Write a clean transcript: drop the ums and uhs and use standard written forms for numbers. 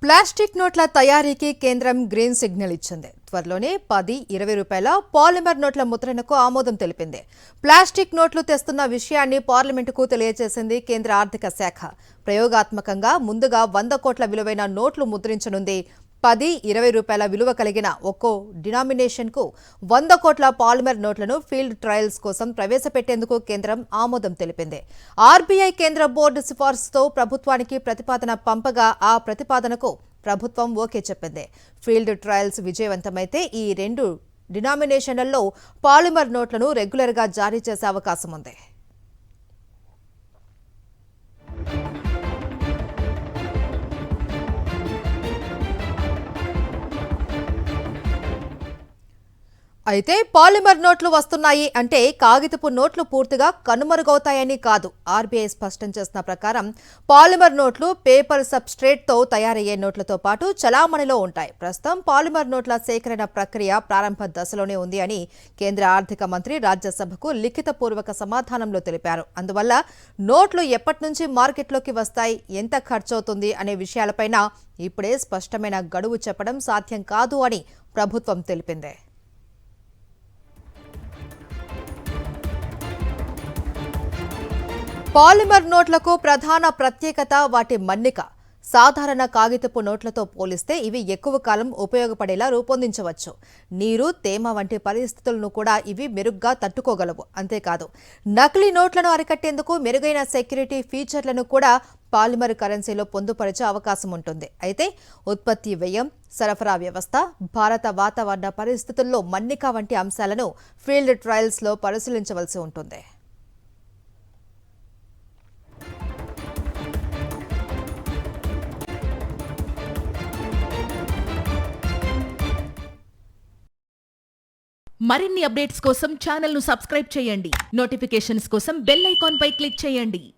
Plastic నోట్ల తయారీకి కేంద్రం గ్రీన్ సిగ్నల్ ఇచ్చింది. త్వరలోనే 10-20 రూపాయల పాలిమర్ నోట్ల ముద్రణకు ఆమోదం తెలిపింది. ప్లాస్టిక్ నోట్లు తెస్తున్న విషయాన్ని పార్లమెంటుకు తెలియజేసింది కేంద్ర ఆర్థిక శాఖ. ప్రయోగాత్మకంగా ముందుగా 100 కోట్ల విలువైన నోట్లు ముద్రించనుంది. 10-20 రూపాయల విలువ కలిగిన ఒక్కో డినామినేషన్కు 100 కోట్ల పాలిమర్ నోట్లను ఫీల్డ్ ట్రయల్స్ కోసం ప్రవేశపెట్టేందుకు కేంద్రం ఆమోదం తెలిపింది. ఆర్బీఐ కేంద్ర బోర్డు సిఫార్సుతో ప్రభుత్వానికి ప్రతిపాదన పంపగా ఆ ప్రతిపాదనకు ప్రభుత్వం ఓకే చెప్పింది. ఫీల్డ్ ట్రయల్స్ విజయవంతమైతే ఈ 2 డినామినేషన్లలో పాలిమర్ నోట్లను రెగ్యులర్గా జారీ చేసే అవకాశం ఉంది. అయితే పాలిమర్ నోట్లు వస్తున్నాయి అంటే కాగితపు నోట్లు పూర్తిగా కనుమరుగవుతాయని కాదు. ఆర్బీఐ స్పష్టం చేసిన ప్రకారం పాలిమర్ నోట్లు పేపర్ సబ్స్ట్రేట్తో తయారయ్యే నోట్లతో పాటు చలామణిలో ఉంటాయి. ప్రస్తుతం పాలిమర్ నోట్ల సేకరణ ప్రక్రియ ప్రారంభ దశలోనే ఉంది అని కేంద్ర ఆర్థిక మంత్రి రాజ్యసభకు లిఖితపూర్వక సమాధానంలో తెలిపారు. అందువల్ల నోట్లు ఎప్పటి నుంచి మార్కెట్లోకి వస్తాయి, ఎంత ఖర్చవుతుంది అనే విషయాలపైన ఇప్పుడే స్పష్టమైన గడువు చెప్పడం సాధ్యం కాదు అని ప్రభుత్వం తెలిపింది. పాలిమర్ నోట్లకు ప్రధాన ప్రత్యేకత వాటి మన్నిక. సాధారణ కాగితపు నోట్లతో పోలిస్తే ఇవి ఎక్కువ కాలం ఉపయోగపడేలా రూపొందించవచ్చు. నీరు, తేమ వంటి పరిస్థితులను కూడా ఇవి మెరుగ్గా తట్టుకోగలవు. అంతేకాదు, నకిలీ నోట్లను అరికట్టేందుకు మెరుగైన సెక్యూరిటీ ఫీచర్లను కూడా పాలిమర్ కరెన్సీలో పొందుపరిచే అవకాశం ఉంటుంది. అయితే ఉత్పత్తి వ్యయం, సరఫరా వ్యవస్థ, భారత వాతావరణ పరిస్థితుల్లో మన్నిక వంటి అంశాలను ఫీల్డ్ ట్రయల్స్లో పరిశీలించవలసి ఉంటుంది. మరిన్ని అప్డేట్స్ కోసం ఛానల్ ను సబ్స్క్రైబ్ చేయండి. నోటిఫికేషన్స్ కోసం బెల్ ఐకాన్ పై క్లిక్ చేయండి.